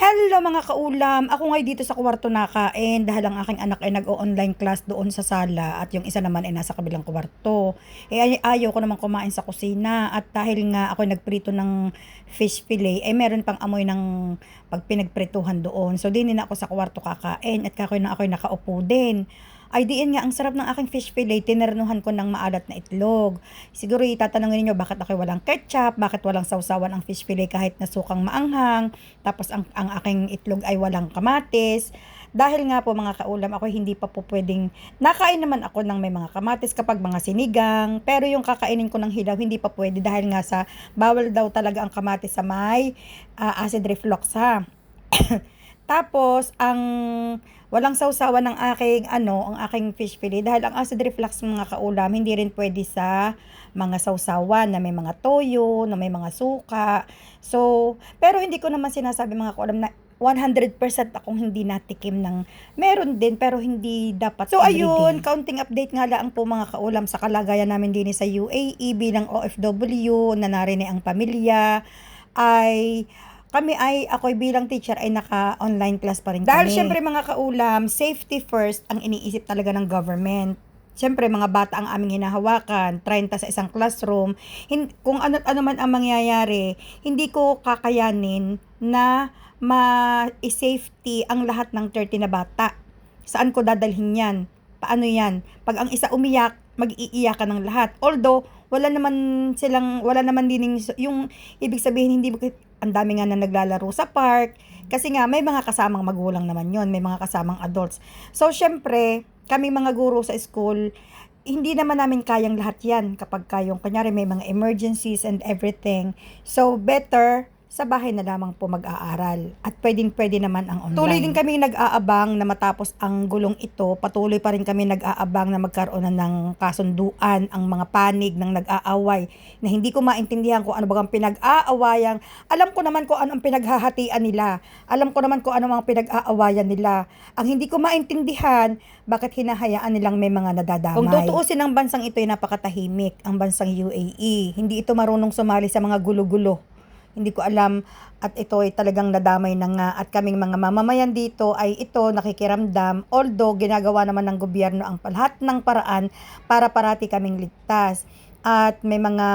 Hello mga kaulam! Ako ngay dito sa kwarto nakain dahil ang aking anak ay nag-o-online class doon sa sala at yung isa naman ay nasa kabilang kwarto. Ayaw ko naman kumain sa kusina at dahil nga ako nagprito ng fish fillet, meron pang amoy ng pag pinagprituhan doon. So din na ako sa kwarto kakain at kakoy na ako'y nakaupo din. Ay diin nga, ang sarap ng aking fish fillet, tinernuhan ko ng maalat na itlog. Siguro itatanungin niyo bakit ako walang ketchup, bakit walang sausawan ang fish fillet kahit nasukang maanghang, tapos ang aking itlog ay walang kamatis. Dahil nga po mga kaulam, ako hindi pa po pwedeng, nakain naman ako ng may mga kamatis kapag mga sinigang, pero yung kakainin ko ng hilaw, hindi pa pwede dahil nga sa bawal daw talaga ang kamatis sa may acid reflux ha. Tapos, ang walang sawsawan ng ang aking fish fillet dahil ang acid reflux mga kaulam, hindi rin pwede sa mga sawsawan na may mga toyo, na may mga suka. So, pero hindi ko naman sinasabi mga kaulam na 100% akong hindi natikim ng meron din pero hindi dapat so everyday. Ayun, counting update nga lang po mga kaulam sa kalagayan namin din sa UAE bilang OFW na narinig ang pamilya ay ako'y bilang teacher ay naka-online class pa rin kami. Dahil syempre mga kaulam, safety first ang iniisip talaga ng government. Syempre mga bata ang aming hinahawakan, 30 sa isang classroom. Kung ano man ang mangyayari, hindi ko kakayanin na ma-safety ang lahat ng 30 na bata. Saan ko dadalhin yan? Paano yan? Pag ang isa umiyak, mag-iiyakan ng lahat. Although, wala naman din yung ibig sabihin, hindi ang dami nga na naglalaro sa park. Kasi nga, may mga kasamang magulang naman yon, may mga kasamang adults. So, syempre, kami mga guro sa school, hindi naman namin kayang lahat yan kapag kayong, kanyari, may mga emergencies and everything. So, better sa bahay na lamang po mag-aaral. At pwedeng-pwede naman ang online. Tuloy din kami nag-aabang na matapos ang gulong ito, patuloy pa rin kami nag-aabang na magkaroon na ng kasunduan ang mga panig ng nag-aaway na hindi ko maintindihan kung ano bagang pinag-aawayang. Alam ko naman kung ano ang pinaghahatian nila. Alam ko naman kung ano ang pinag-aawayan nila. Ang hindi ko maintindihan, bakit hinahayaan nilang may mga nadadamay. Kung tutuusin ang bansang ito ay napakatahimik, ang bansang UAE. Hindi ito marunong sumali sa mga gulo-gulo. Hindi ko alam at ito ay talagang nadamay na nga at kaming mga mamamayan dito ay ito nakikiramdam, although ginagawa naman ng gobyerno ang lahat ng paraan para parati kaming ligtas at may mga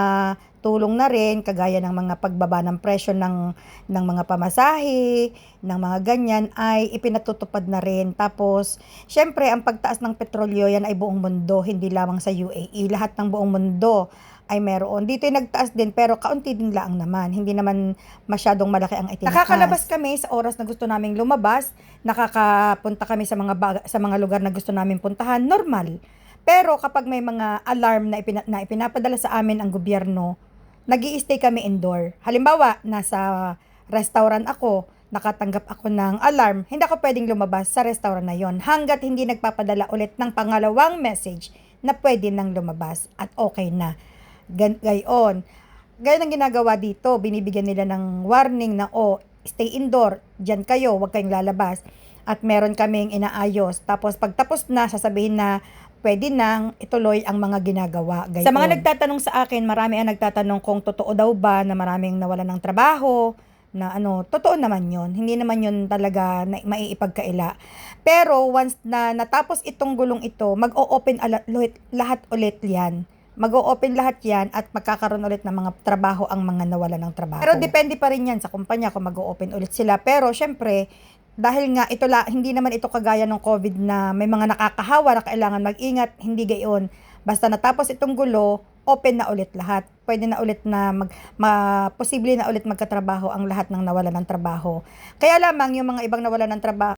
tulong na rin kagaya ng mga pagbaba ng presyo ng mga pamasahe, ng mga ganyan ay ipinatutupad na rin. Tapos syempre ang pagtaas ng petrolyo yan ay buong mundo, hindi lamang sa UAE, lahat ng buong mundo ay meron. Dito ay nagtaas din pero kaunti din lang naman. Hindi naman masyadong malaki ang itinaas. Nakakalabas kami sa oras na gusto naming lumabas, nakakapunta kami sa mga lugar na gusto naming puntahan, normal. Pero kapag may mga alarm na ipinapadala sa amin ang gobyerno, nag-i-stay kami indoor. Halimbawa, nasa restaurant ako, nakatanggap ako ng alarm, hindi ako pwedeng lumabas sa restaurant na yon hanggat hindi nagpapadala ulit ng pangalawang message na pwede nang lumabas at okay na. Gayon ang ginagawa dito, binibigyan nila ng warning na stay indoor, dyan kayo, huwag kayong lalabas at meron kaming inaayos, tapos pagtapos na sasabihin na pwede nang ituloy ang mga ginagawa. Gayon. Sa mga nagtatanong sa akin, marami ang nagtatanong kung totoo daw ba na maraming nawalan ng trabaho, na totoo naman yun. Hindi naman yun talaga na maiipagkaila. Pero once na natapos itong gulong ito, mag-o-open lahat ulit yan. Mag-o-open lahat yan at magkakaroon ulit ng mga trabaho ang mga nawalan ng trabaho. Pero depende pa rin yan sa kumpanya kung mag-o-open ulit sila. Pero syempre, dahil nga hindi naman ito kagaya ng COVID na may mga nakakahawa na kailangan mag-ingat, hindi gayon. Basta natapos itong gulo, open na ulit lahat. Pwede na ulit na posible na ulit magkatrabaho ang lahat ng nawalan ng trabaho. Kaya lamang yung mga ibang nawalan ng trabaho,